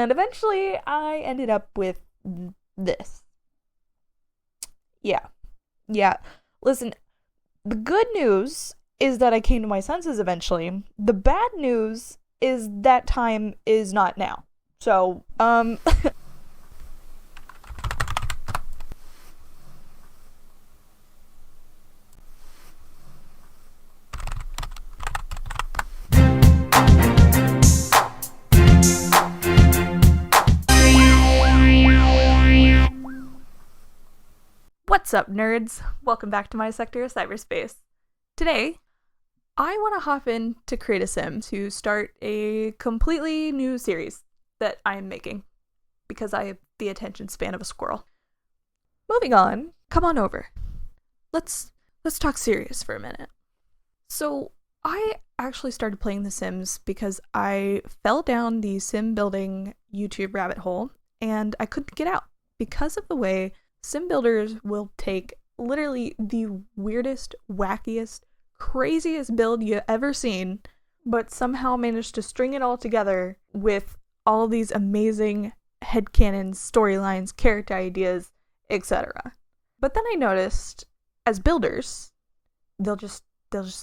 And eventually I ended up with this. Yeah. Listen, the good news is that I came to my senses eventually. The bad news is that time is not now. So, What's up, nerds? Welcome back to my sector of cyberspace. Today, I want to hop in to create a sim to start a completely new series that I am making because I have the attention span of a squirrel. Moving on, come on over. Let's talk serious for a minute. So, I actually started playing The Sims because I fell down the sim building YouTube rabbit hole and I couldn't get out because of the way sim builders will take literally the weirdest, wackiest, craziest build you've ever seen, but somehow manage to string it all together with all these amazing headcanons, storylines, character ideas, etc. But then I noticed, as builders, they'll just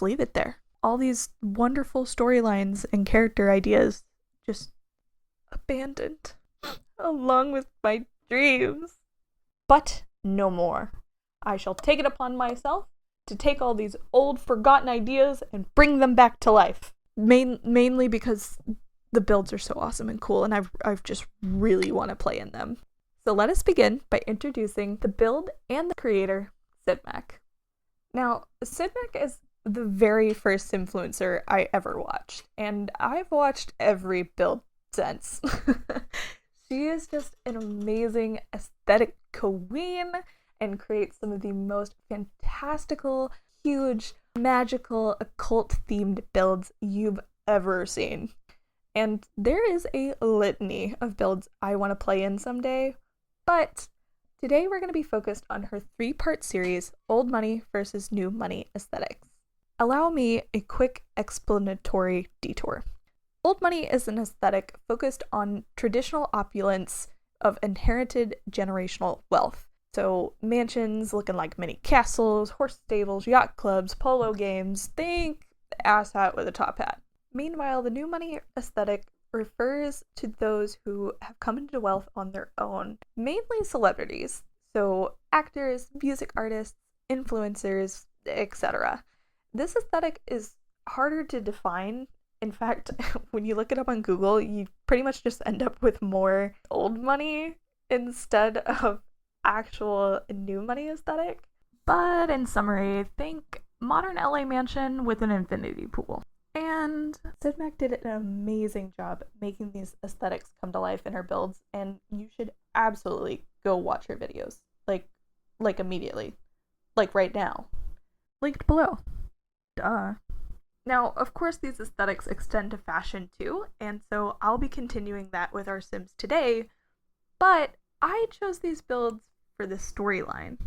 leave it there. All these wonderful storylines and character ideas just abandoned, along with my dreams. But no more. I shall take it upon myself to take all these old, forgotten ideas and bring them back to life. Mainly because the builds are so awesome and cool, and I've just really want to play in them. So let us begin by introducing the build and the creator, SydMac. Now, SydMac is the very first influencer I ever watched, and I've watched every build since. She is just an amazing aesthetic queen and creates some of the most fantastical, huge, magical, occult-themed builds you've ever seen. And there is a litany of builds I want to play in someday, but today we're going to be focused on her 3-part series, Old Money versus New Money Aesthetics. Allow me a quick explanatory detour. Old money is an aesthetic focused on traditional opulence of inherited generational wealth. So mansions looking like mini castles, horse stables, yacht clubs, polo games, think ass hat with a top hat. Meanwhile, the new money aesthetic refers to those who have come into wealth on their own, mainly celebrities. So actors, music artists, influencers, etc. This aesthetic is harder to define. In fact, when you look it up on Google, you pretty much just end up with more old money instead of actual new money aesthetic. But in summary, think modern LA mansion with an infinity pool. And SydMac did an amazing job making these aesthetics come to life in her builds, and you should absolutely go watch her videos. Like immediately. Like right now. Linked below. Duh. Now, of course, these aesthetics extend to fashion too, and so I'll be continuing that with our Sims today, but I chose these builds for the storyline,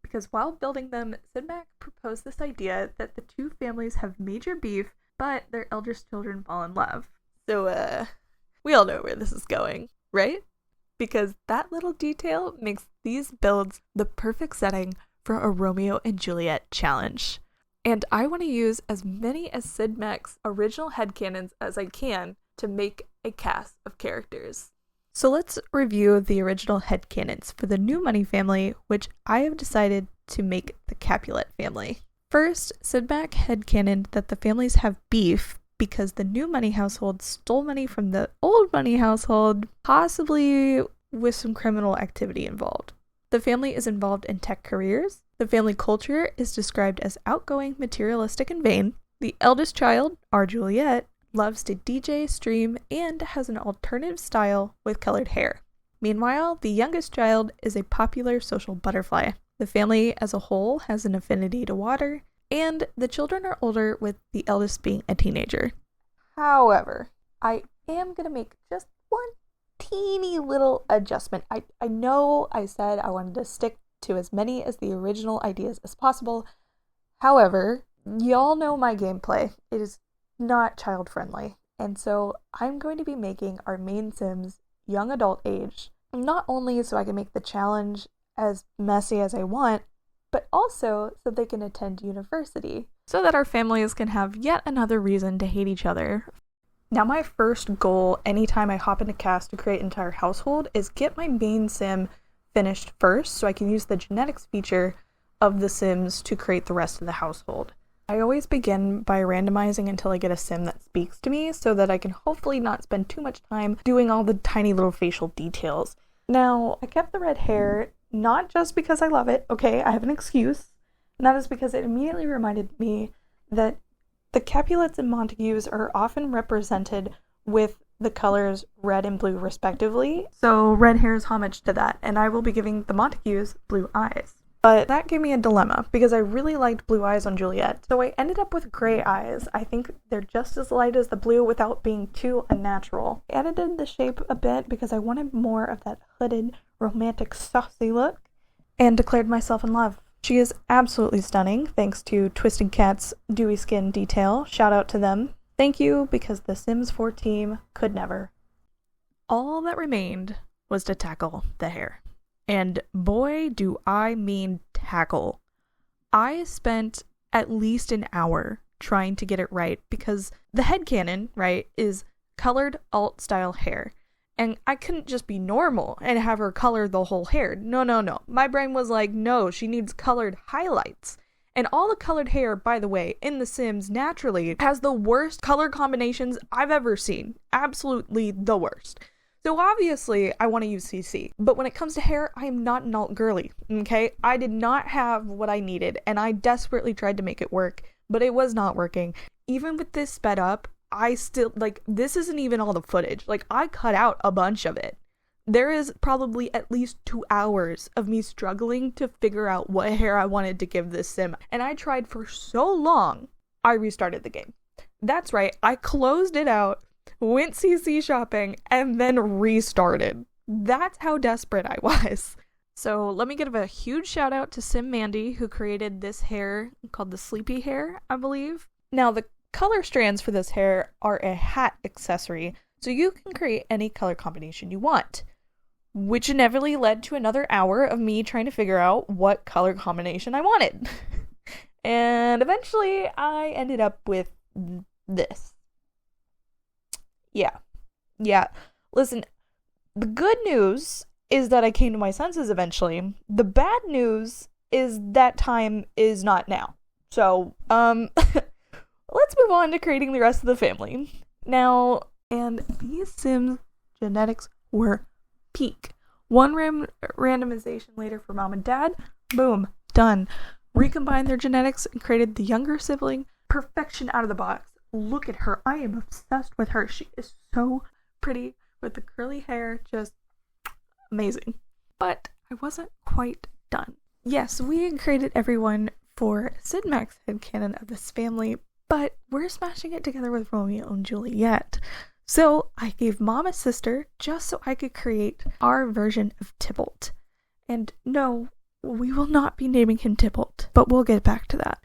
because while building them, SydMac proposed this idea that the two families have major beef, but their eldest children fall in love. So, we all know where this is going, right? Because that little detail makes these builds the perfect setting for a Romeo and Juliet challenge. And I want to use as many as SydMac's original headcanons as I can to make a cast of characters. So let's review the original headcanons for the new money family, which I have decided to make the Capulet family. First, SydMac headcanoned that the families have beef because the new money household stole money from the old money household, possibly with some criminal activity involved. The family is involved in tech careers. The family culture is described as outgoing, materialistic, and vain. The eldest child, our Juliet, loves to DJ, stream, and has an alternative style with colored hair. Meanwhile, the youngest child is a popular social butterfly. The family as a whole has an affinity to water, and the children are older, with the eldest being a teenager. However, I am going to make just one teeny little adjustment. I know I said I wanted to stick to as many as the original ideas as possible. However, y'all know my gameplay. It is not child friendly, and so I'm going to be making our main Sims young adult age, not only so I can make the challenge as messy as I want, but also so they can attend university, so that our families can have yet another reason to hate each other. Now, my first goal anytime I hop into CAS to create an entire household is get my main sim finished first so I can use the genetics feature of the sims to create the rest of the household. I always begin by randomizing until I get a sim that speaks to me so that I can hopefully not spend too much time doing all the tiny little facial details. Now, I kept the red hair not just because I love it, okay, I have an excuse, and that is because it immediately reminded me that the Capulets and Montagues are often represented with the colors red and blue respectively, so red hair is homage to that, and I will be giving the Montagues blue eyes. But that gave me a dilemma, because I really liked blue eyes on Juliet, so I ended up with gray eyes. I think they're just as light as the blue without being too unnatural. I edited the shape a bit because I wanted more of that hooded, romantic, saucy look, and declared myself in love. She is absolutely stunning, thanks to Twisted Cat's dewy skin detail. Shout out to them. Thank you, because the Sims4 team could never. All that remained was to tackle the hair. And boy, do I mean tackle. I spent at least an hour trying to get it right because the headcanon, right, is colored alt-style hair. And I couldn't just be normal and have her color the whole hair. No. My brain was like, no, she needs colored highlights. And all the colored hair, by the way, in The Sims naturally has the worst color combinations I've ever seen. Absolutely the worst. So obviously, I want to use CC, but when it comes to hair, I am not an alt girly, okay? I did not have what I needed, and I desperately tried to make it work, but it was not working. Even with this sped up, I still, this isn't even all the footage. I cut out a bunch of it. There is probably at least 2 hours of me struggling to figure out what hair I wanted to give this sim, and I tried for so long, I restarted the game. That's right, I closed it out, went CC shopping, and then restarted. That's how desperate I was. So let me give a huge shout out to SimMandy, who created this hair called the sleepy hair, I believe. Now, the color strands for this hair are a hat accessory, so you can create any color combination you want, which inevitably led to another hour of me trying to figure out what color combination I wanted. And eventually I ended up with this. Yeah. Listen, the good news is that I came to my senses eventually. The bad news is that time is not now. So, let's move on to creating the rest of the family. Now, and these Sims genetics were peak. One randomization later for mom and dad, boom, done. Recombined their genetics and created the younger sibling. Perfection out of the box. Look at her. I am obsessed with her. She is so pretty with the curly hair. Just amazing. But I wasn't quite done. Yes, we created everyone for SydMac's headcanon of this family, but we're smashing it together with Romeo and Juliet. So I gave mom a sister just so I could create our version of Tybalt. And no, we will not be naming him Tybalt, but we'll get back to that.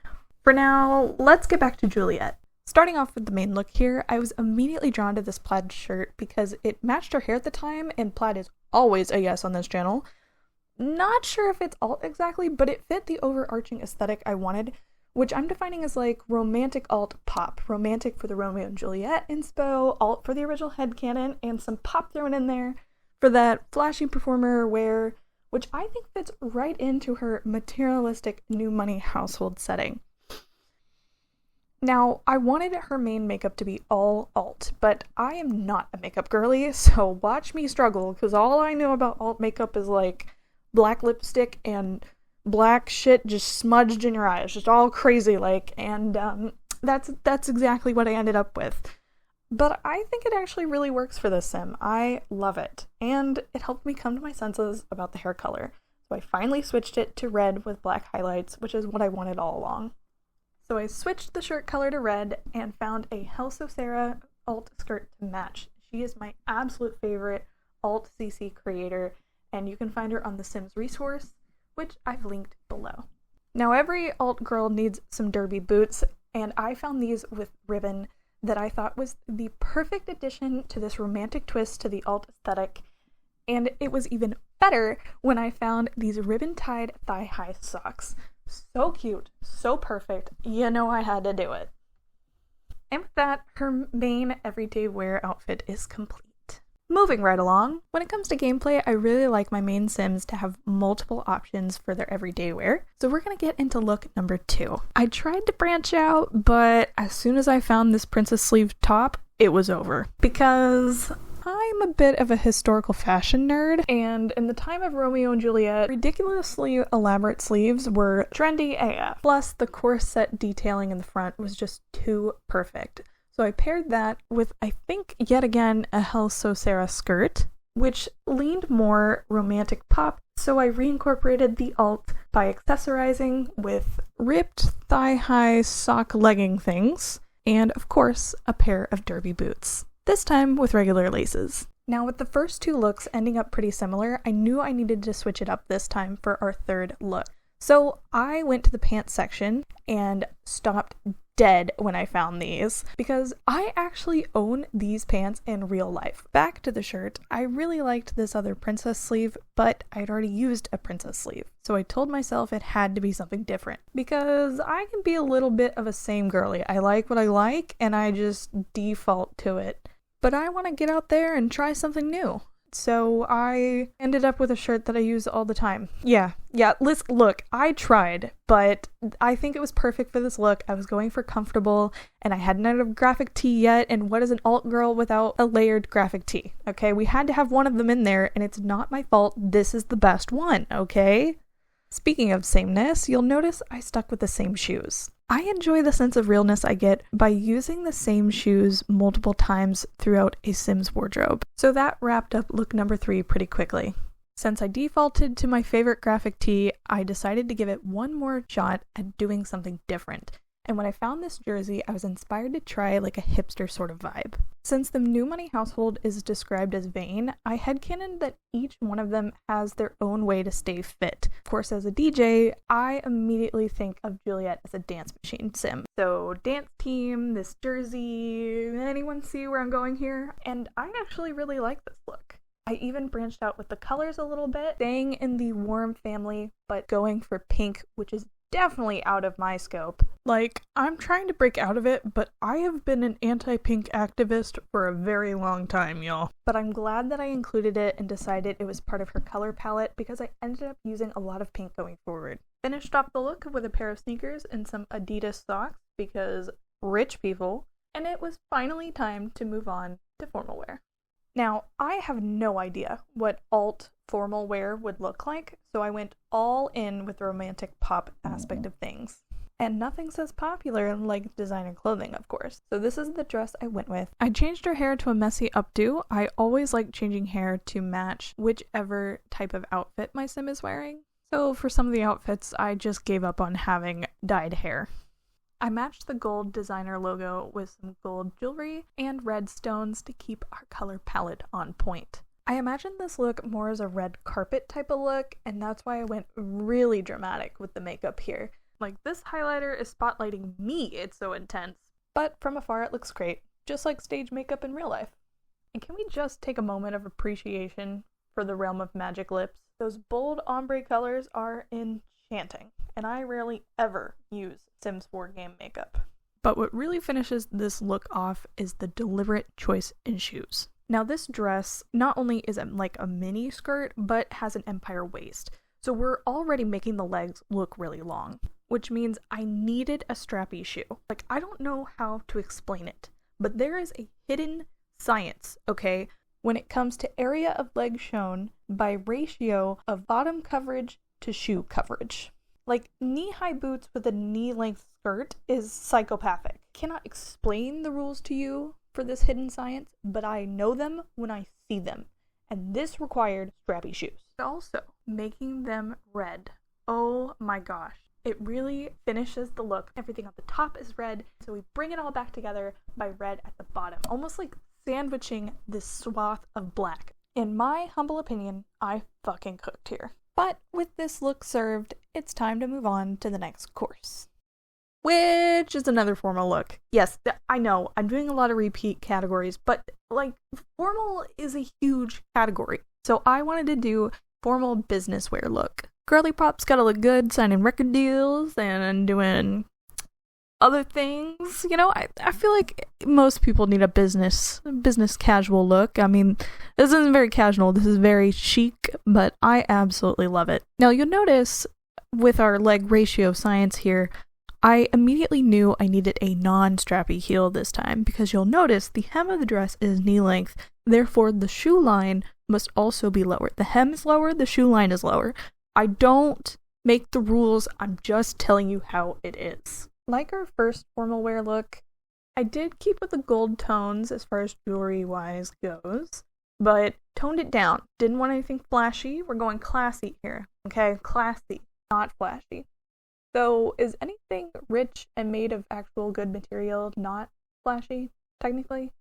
For now, let's get back to Juliet. Starting off with the main look here, I was immediately drawn to this plaid shirt because it matched her hair at the time, and plaid is always a yes on this channel. Not sure if it's alt exactly, but it fit the overarching aesthetic I wanted, which I'm defining as romantic alt pop. Romantic for the Romeo and Juliet inspo, alt for the original headcanon, and some pop thrown in there for that flashy performer wear, which I think fits right into her materialistic new money household setting. Now, I wanted her main makeup to be all alt, but I am not a makeup girly, so watch me struggle, because all I know about alt makeup is black lipstick and black shit just smudged in your eyes, just all crazy and that's exactly what I ended up with. But I think it actually really works for this sim. I love it, and it helped me come to my senses about the hair color. So I finally switched it to red with black highlights, which is what I wanted all along. So I switched the shirt color to red and found a Helsoseira alt skirt to match. She is my absolute favorite alt CC creator, and you can find her on the Sims resource, which I've linked below. Now, every alt girl needs some derby boots, and I found these with ribbon that I thought was the perfect addition to this romantic twist to the alt aesthetic, And it was even better when I found these ribbon-tied thigh-high socks. So cute, so perfect, you know I had to do it. And with that, her main everyday wear outfit is complete. Moving right along, when it comes to gameplay, I really like my main Sims to have multiple options for their everyday wear, so we're gonna get into look number 2. I tried to branch out, but as soon as I found this princess sleeve top, it was over. Because I'm a bit of a historical fashion nerd, and in the time of Romeo and Juliet, ridiculously elaborate sleeves were trendy AF. Plus, the corset detailing in the front was just too perfect. So I paired that with, I think, yet again, a Helsoseira skirt, which leaned more romantic pop, so I reincorporated the alt by accessorizing with ripped thigh-high sock legging things, and of course, a pair of derby boots. This time with regular laces. Now with the first 2 looks ending up pretty similar, I knew I needed to switch it up this time for our third look. So I went to the pants section and stopped dead when I found these, because I actually own these pants in real life. Back to the shirt, I really liked this other princess sleeve, but I'd already used a princess sleeve. So I told myself it had to be something different, because I can be a little bit of a same girly. I like what I like, and I just default to it. But I want to get out there and try something new. So I ended up with a shirt that I use all the time. Yeah, look, I tried, but I think it was perfect for this look. I was going for comfortable, and I hadn't had a graphic tee yet, and what is an alt girl without a layered graphic tee? Okay, we had to have one of them in there, and it's not my fault. This is the best one, okay? Speaking of sameness, you'll notice I stuck with the same shoes. I enjoy the sense of realness I get by using the same shoes multiple times throughout a Sims wardrobe. So that wrapped up look number 3 pretty quickly. Since I defaulted to my favorite graphic tee, I decided to give it one more shot at doing something different. And when I found this jersey, I was inspired to try like a hipster sort of vibe. Since the New Money household is described as vain, I headcanoned that each one of them has their own way to stay fit. Of course, as a DJ, I immediately think of Juliet as a dance machine sim. So dance team, this jersey, anyone see where I'm going here? And I actually really like this look. I even branched out with the colors a little bit, staying in the warm family, but going for pink, which is definitely out of my scope. Like, I'm trying to break out of it, but I have been an anti-pink activist for a very long time, y'all. But I'm glad that I included it and decided it was part of her color palette, because I ended up using a lot of pink going forward. Finished off the look with a pair of sneakers and some Adidas socks, because rich people, and it was finally time to move on to formal wear. Now, I have no idea what alt formal wear would look like, so I went all in with the romantic pop aspect of things. And nothing says popular like designer clothing, of course. So this is the dress I went with. I changed her hair to a messy updo. I always like changing hair to match whichever type of outfit my sim is wearing. So for some of the outfits, I just gave up on having dyed hair. I matched the gold designer logo with some gold jewelry and red stones to keep our color palette on point. I imagined this look more as a red carpet type of look, and that's why I went really dramatic with the makeup here. Like, this highlighter is spotlighting me, it's so intense. But from afar it looks great, just like stage makeup in real life. And can we just take a moment of appreciation for the realm of magic lips? Those bold ombre colors are enchanting, and I rarely ever use Sims4 game makeup. But what really finishes this look off is the deliberate choice in shoes. Now this dress not only is like a mini skirt, but has an empire waist. So we're already making the legs look really long, which means I needed a strappy shoe. Like, I don't know how to explain it, but there is a hidden science, okay, when it comes to area of leg shown by ratio of bottom coverage to shoe coverage. Like, knee-high boots with a knee-length skirt is psychopathic. Cannot explain the rules to you for this hidden science, but I know them when I see them. And this required strappy shoes. Also, making them red. Oh my gosh. It really finishes the look. Everything at the top is red, so we bring it all back together by red at the bottom. Almost like sandwiching this swath of black. In my humble opinion, I fucking cooked here. But with this look served, it's time to move on to the next course. which is another formal look. Yes, I know, I'm doing a lot of repeat categories, but like formal is a huge category. So I wanted to do formal business wear look. Girly pop's gotta look good, signing record deals and doing other things. You know, I feel like most people need a business casual look. I mean, this isn't very casual, this is very chic, but I absolutely love it. Now you'll notice with our leg ratio science here, I immediately knew I needed a non-strappy heel this time, because you'll notice the hem of the dress is knee length, therefore the shoe line must also be lower. The hem is lower, the shoe line is lower. I don't make the rules, I'm just telling you how it is. Like our first formal wear look, I did keep with the gold tones as far as jewelry-wise goes, but toned it down. Didn't want anything flashy. We're going classy here, okay? Classy, not flashy. So is anything rich and made of actual good material not flashy, technically?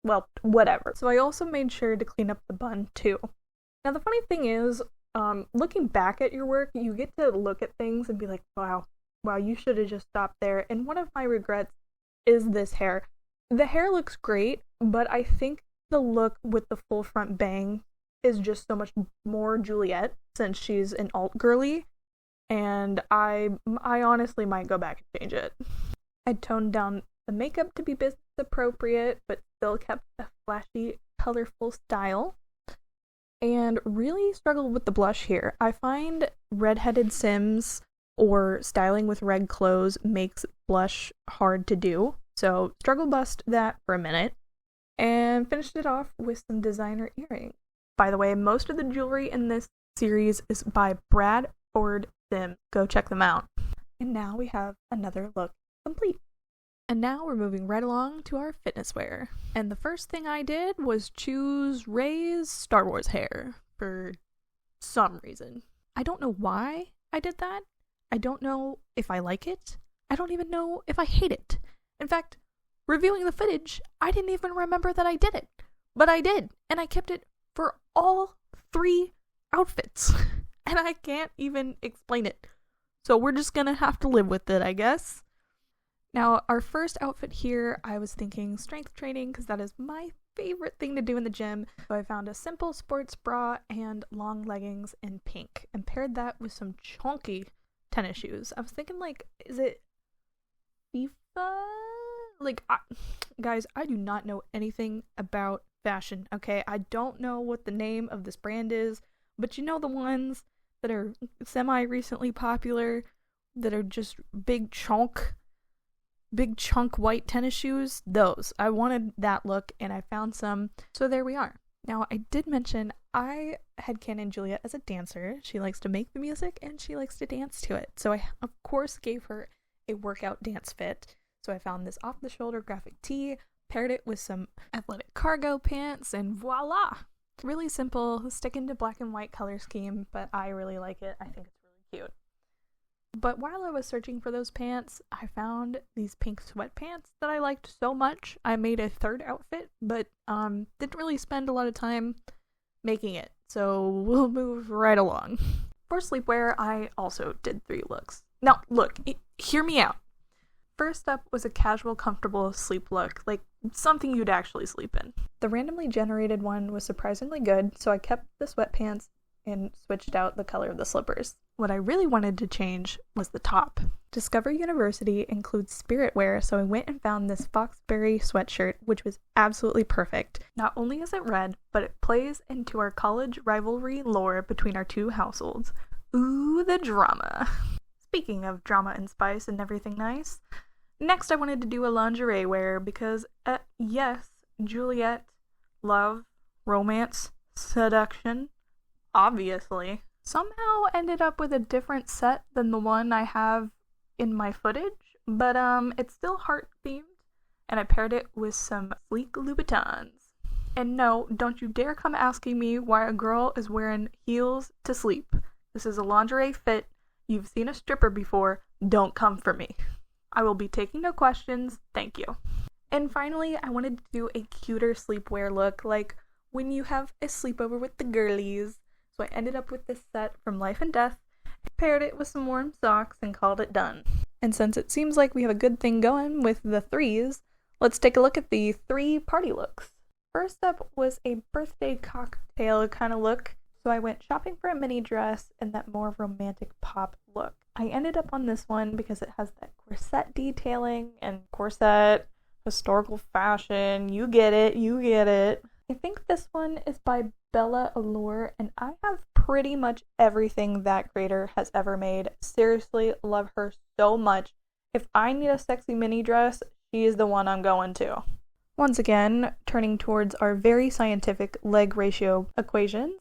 Well, whatever. So I also made sure to clean up the bun, too. Now, the funny thing is, looking back at your work, you get to look at things and be like, wow, you should have just stopped there. And one of my regrets is this hair. The hair looks great, but I think the look with the full front bang is just so much more Juliet, since she's an alt girly, and I honestly might go back and change it. I toned down the makeup to be business appropriate, but still kept a flashy, colorful style, and really struggled with the blush here. I find redheaded Sims or styling with red clothes makes blush hard to do, so struggle bust that for a minute, and finished it off with some designer earrings. By the way, most of the jewelry in this series is by Bradford Sims. Go check them out. And now we have another look complete. And now we're moving right along to our fitness wear. And the first thing I did was choose Rey's Star Wars hair for some reason. I don't know why I did that. I don't know if I like it. I don't even know if I hate it. In fact, reviewing the footage, I didn't even remember that I did it. But I did, and I kept it for all 3 outfits. And I can't even explain it. So we're just gonna have to live with it, I guess. Now, our first outfit here, I was thinking strength training, because that is my favorite thing to do in the gym. So I found a simple sports bra and long leggings in pink, and paired that with some chunky tennis shoes. I was thinking, like, is it FIFA? Like, guys, I do not know anything about fashion, okay? I don't know what the name of this brand is, but you know the ones that are semi-recently popular, that are just big chunk white tennis shoes? Those. I wanted that look, and I found some, so there we are. Now, I did mention I had canon Juliet as a dancer. She likes to make the music, and she likes to dance to it. So I, of course, gave her a workout dance fit. So I found this off-the-shoulder graphic tee, paired it with some athletic cargo pants, and voila! Really simple, sticking to black and white color scheme, but I really like it. I think it's really cute. But while I was searching for those pants, I found these pink sweatpants that I liked so much. I made a third outfit, but didn't really spend a lot of time making it, so we'll move right along. For sleepwear, I also did 3 looks. Now, look, hear me out. First up was a casual, comfortable sleep look, like something you'd actually sleep in. The randomly generated one was surprisingly good, so I kept the sweatpants and switched out the color of the slippers. What I really wanted to change was the top. Discover University includes spirit wear, so I went and found this Foxberry sweatshirt, which was absolutely perfect. Not only is it red, but it plays into our college rivalry lore between our 2 households. Ooh, the drama. Speaking of drama and spice and everything nice, next I wanted to do a lingerie wear because, yes, Juliet, love, romance, seduction, obviously, somehow ended up with a different set than the one I have in my footage, but it's still heart themed, and I paired it with some sleek Louboutins. And no, don't you dare come asking me why a girl is wearing heels to sleep. This is a lingerie fit. You've seen a stripper before. Don't come for me. I will be taking no questions. Thank you. And finally, I wanted to do a cuter sleepwear look, like when you have a sleepover with the girlies. So I ended up with this set from Life and Death, paired it with some warm socks, and called it done. And since it seems like we have a good thing going with the threes, let's take a look at the 3 party looks. First up was a birthday cocktail kind of look. So I went shopping for a mini dress in that more romantic pop look. I ended up on this one because it has that corset detailing and corset, historical fashion. You get it, you get it. I think this one is by Belaoaloure, and I have pretty much everything that creator has ever made. Seriously, love her so much. If I need a sexy mini dress, she is the one I'm going to. Once again, turning towards our very scientific leg ratio equations,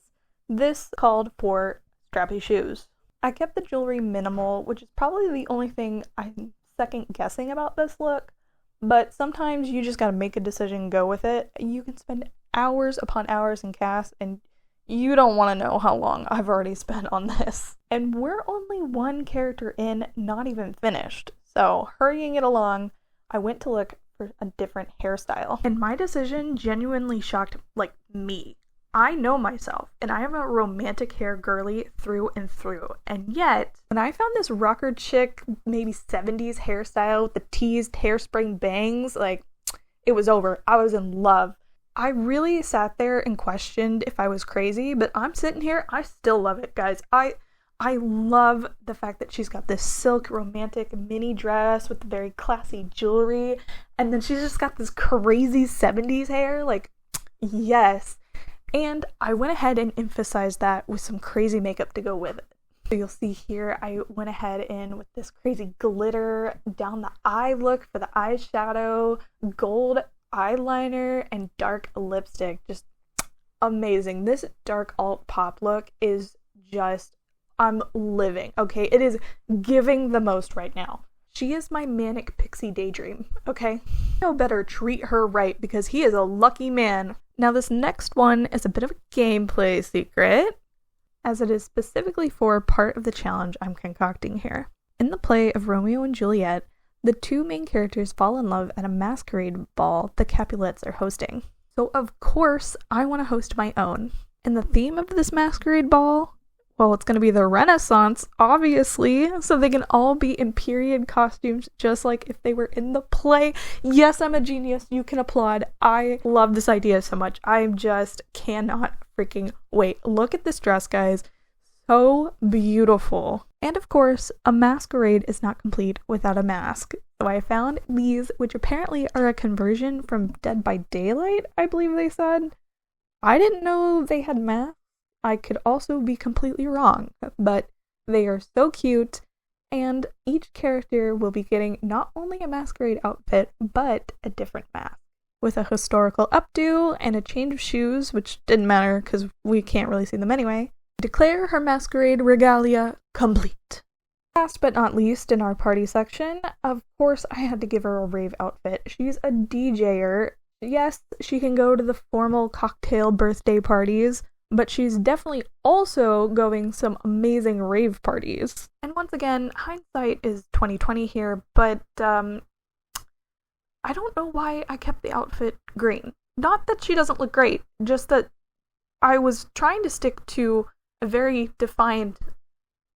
this called for strappy shoes. I kept the jewelry minimal, which is probably the only thing I'm second guessing about this look, but sometimes you just gotta make a decision and go with it. You can spend hours upon hours in CAS, and you don't want to know how long I've already spent on this. And we're only 1 character in, not even finished. So, hurrying it along, I went to look for a different hairstyle. And my decision genuinely shocked, me. I know myself, and I am a romantic hair girly through and through. And yet, when I found this rocker chick, maybe 70s hairstyle with the teased hairspring bangs, it was over. I was in love. I really sat there and questioned if I was crazy, but I'm sitting here, I still love it, guys. I love the fact that she's got this silk romantic mini dress with the very classy jewelry, and then she's just got this crazy 70s hair, yes. And I went ahead and emphasized that with some crazy makeup to go with it. So you'll see here, I went ahead in with this crazy glitter down the eye look for the eyeshadow, gold eyeliner, and dark lipstick. Just amazing. This dark alt pop look is just, I'm living, okay? It is giving the most right now. She is my manic pixie daydream, okay? No better treat her right because he is a lucky man. Now this next one is a bit of a gameplay secret, as it is specifically for part of the challenge I'm concocting here. In the play of Romeo and Juliet, the 2 main characters fall in love at a masquerade ball the Capulets are hosting. So of course, I want to host my own. And the theme of this masquerade ball, well, it's going to be the Renaissance, obviously, so they can all be in period costumes just like if they were in the play. Yes, I'm a genius. You can applaud. I love this idea so much. I just cannot freaking wait. Look at this dress, guys. So beautiful. And of course, a masquerade is not complete without a mask. So I found these, which apparently are a conversion from Dead by Daylight, I believe they said. I didn't know they had masks. I could also be completely wrong, but they are so cute, and each character will be getting not only a masquerade outfit, but a different mask, with a historical updo and a change of shoes, which didn't matter because we can't really see them anyway. Declare her masquerade regalia complete. Last but not least, in our party section, of course I had to give her a rave outfit. She's a DJer. Yes, she can go to the formal cocktail birthday parties, but she's definitely also going some amazing rave parties. And once again, hindsight is 20/20 here, but I don't know why I kept the outfit green. Not that she doesn't look great, just that I was trying to stick to a very defined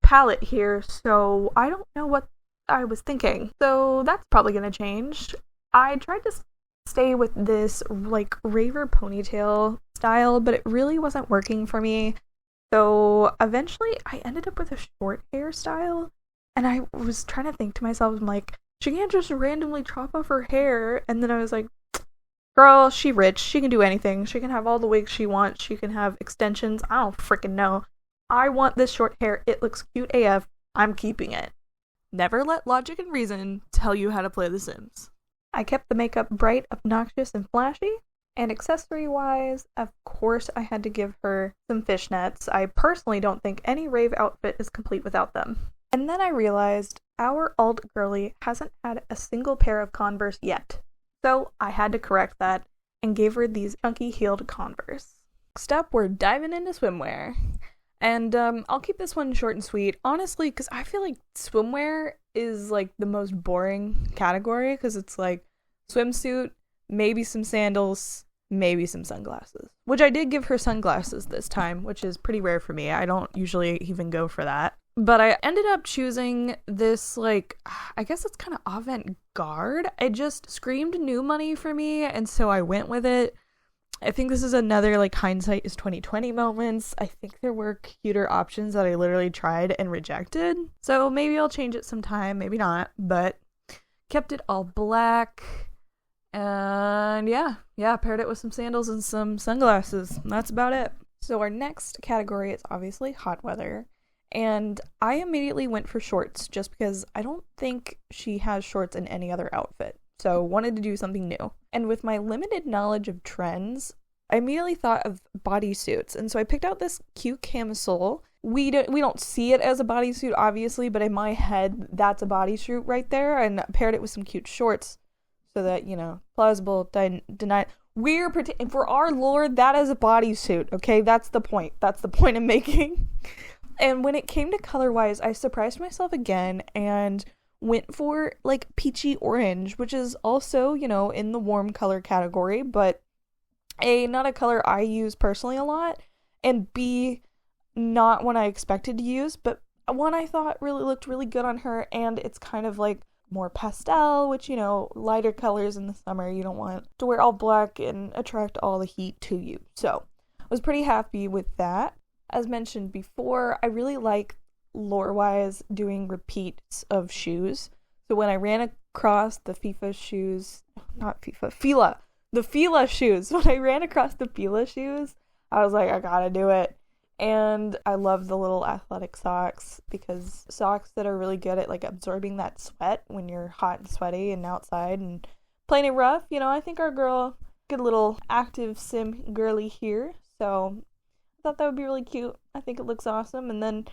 palette here, so I don't know what I was thinking. So that's probably gonna change. I tried to stay with this raver ponytail style, but it really wasn't working for me. So eventually I ended up with a short hairstyle, and I was trying to think to myself, I'm like, she can't just randomly chop off her hair. And then I was like, girl, she rich, she can do anything. She can have all the wigs she wants, she can have extensions, I don't freaking know. I want this short hair, it looks cute AF, I'm keeping it. Never let logic and reason tell you how to play The Sims. I kept the makeup bright, obnoxious, and flashy. And accessory-wise, of course, I had to give her some fishnets. I personally don't think any rave outfit is complete without them. And then I realized our alt girly hasn't had a single pair of Converse yet. So I had to correct that and gave her these chunky heeled Converse. Next up, we're diving into swimwear. And I'll keep this one short and sweet, honestly, because I feel like swimwear is the most boring category, because it's swimsuit, maybe some sandals, maybe some sunglasses. Which I did give her sunglasses this time, which is pretty rare for me. I don't usually even go for that. But I ended up choosing this, like, I guess it's kind of avant-garde. It just screamed new money for me, and so I went with it. I think this is another, like, hindsight is 2020 moments. I think there were cuter options that I literally tried and rejected. So maybe I'll change it sometime, maybe not, but kept it all black. And yeah, paired it with some sandals and some sunglasses. That's about it. So our next category is obviously hot weather. And I immediately went for shorts just because I don't think she has shorts in any other outfit. So wanted to do something new. And with my limited knowledge of trends, I immediately thought of bodysuits. And so I picked out this cute camisole. We don't see it as a bodysuit, obviously, but in my head, that's a bodysuit right there. And paired it with some cute shorts so that, you know, plausible deny. For our lore, that is a bodysuit, okay? That's the point. That's the point I'm making. And when it came to color-wise, I surprised myself again and went for, like, peachy orange, which is also, you know, in the warm color category, but A, not a color I use personally a lot, and B, not one I expected to use, but one I thought really looked really good on her, and it's kind of, like, more pastel, which, you know, lighter colors in the summer, you don't want to wear all black and attract all the heat to you. So, I was pretty happy with that. As mentioned before, I really like, lore-wise, doing repeats of shoes. So when I ran across the Fila shoes, when I ran across the Fila shoes, I was like, I gotta do it. And I love the little athletic socks, because socks that are really good at, like, absorbing that sweat when you're hot and sweaty and outside and playing it rough. You know, I think our girl, good little active sim girly here, so I thought that would be really cute. I think it looks awesome. And then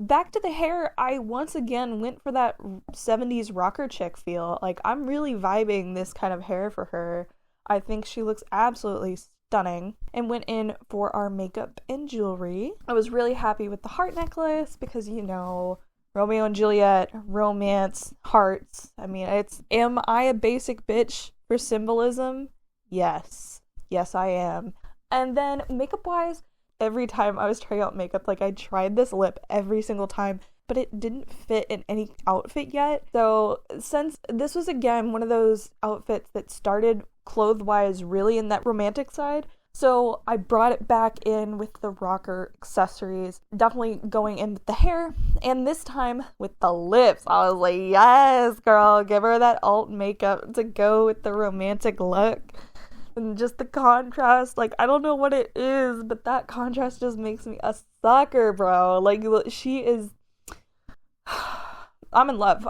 back to the hair, I once again went for that 70s rocker chick feel. Like, I'm really vibing this kind of hair for her. I think she looks absolutely stunning. And went in for our makeup and jewelry. I was really happy with the heart necklace because, you know, Romeo and Juliet, romance, hearts. I mean, am I a basic bitch for symbolism? Yes. Yes, I am. And then makeup-wise, every time I was trying out makeup, like, I tried this lip every single time, but it didn't fit in any outfit yet. So since this was, again, one of those outfits that started clothes-wise really in that romantic side, so I brought it back in with the rocker accessories, definitely going in with the hair, and this time with the lips. I was like, yes, girl, give her that alt makeup to go with the romantic look. And just the contrast, like, I don't know what it is, but that contrast just makes me a sucker, bro. Like, she is... I'm in love.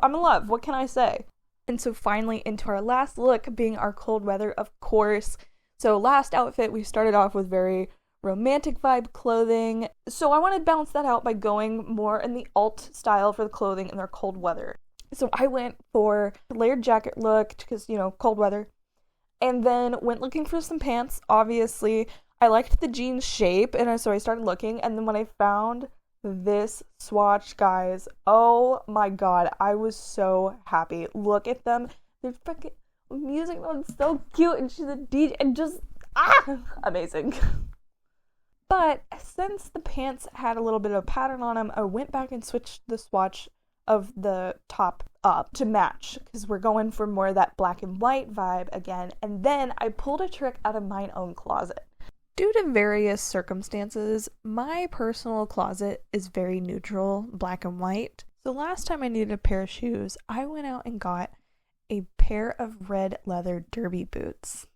What can I say? And so finally, into our last look, being our cold weather, of course. So last outfit, we started off with very romantic vibe clothing. So I want to balance that out by going more in the alt style for the clothing in our cold weather. So I went for a layered jacket look, because, you know, cold weather. And then went looking for some pants. Obviously, I liked the jeans shape, and so I started looking. And then when I found this swatch, guys, oh my god, I was so happy. Look at them. Their freaking music was so cute, and she's a DJ, and just, amazing. But since the pants had a little bit of pattern on them, I went back and switched the swatch of the top up to match, because we're going for more of that black and white vibe again. And then I pulled a trick out of my own closet. Due to various circumstances, my personal closet is very neutral, black and white. So last time I needed a pair of shoes, I went out and got a pair of red leather derby boots.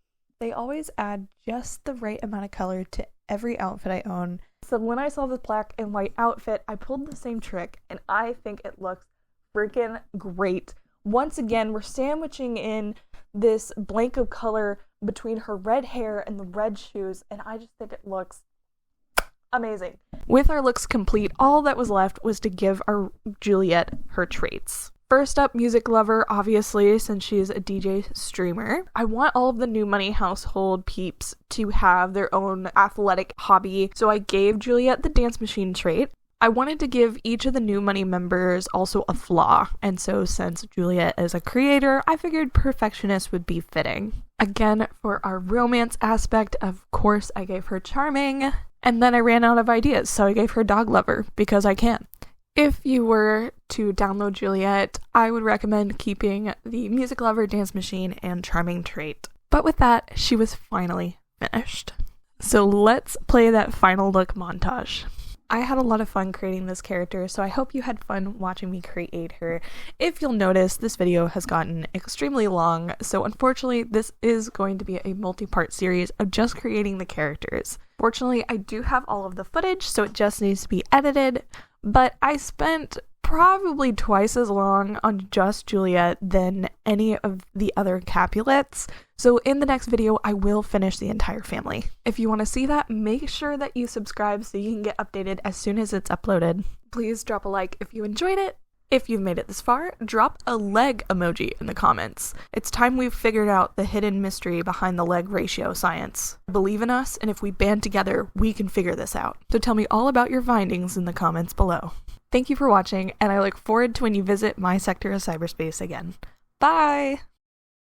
They always add just the right amount of color to every outfit I own. So when I saw this black and white outfit, I pulled the same trick, and I think it looks freaking great. Once again, we're sandwiching in this blank of color between her red hair and the red shoes, and I just think it looks amazing. With our looks complete, all that was left was to give our Juliet her traits. First up, music lover, obviously, since she is a DJ streamer. I want all of the new money household peeps to have their own athletic hobby, so I gave Juliet the dance machine trait. I wanted to give each of the new money members also a flaw, and so since Juliet is a creator, I figured perfectionist would be fitting. Again, for our romance aspect, of course, I gave her charming, and then I ran out of ideas, so I gave her dog lover, because I can. If you were to download Juliet, I would recommend keeping the music lover, dance machine, and charming trait. But with that, she was finally finished. So let's play that final look montage. I had a lot of fun creating this character, so I hope you had fun watching me create her. If you'll notice, this video has gotten extremely long, so unfortunately this is going to be a multi-part series of just creating the characters. Fortunately, I do have all of the footage, so it just needs to be edited, but I spent probably twice as long on just Juliet than any of the other Capulets, so in the next video I will finish the entire family. If you want to see that, make sure that you subscribe so you can get updated as soon as it's uploaded. Please drop a like if you enjoyed it. If you've made it this far, drop a leg emoji in the comments. It's time we've figured out the hidden mystery behind the leg ratio science. Believe in us, and if we band together, we can figure this out. So tell me all about your findings in the comments below. Thank you for watching, and I look forward to when you visit my sector of cyberspace again. Bye!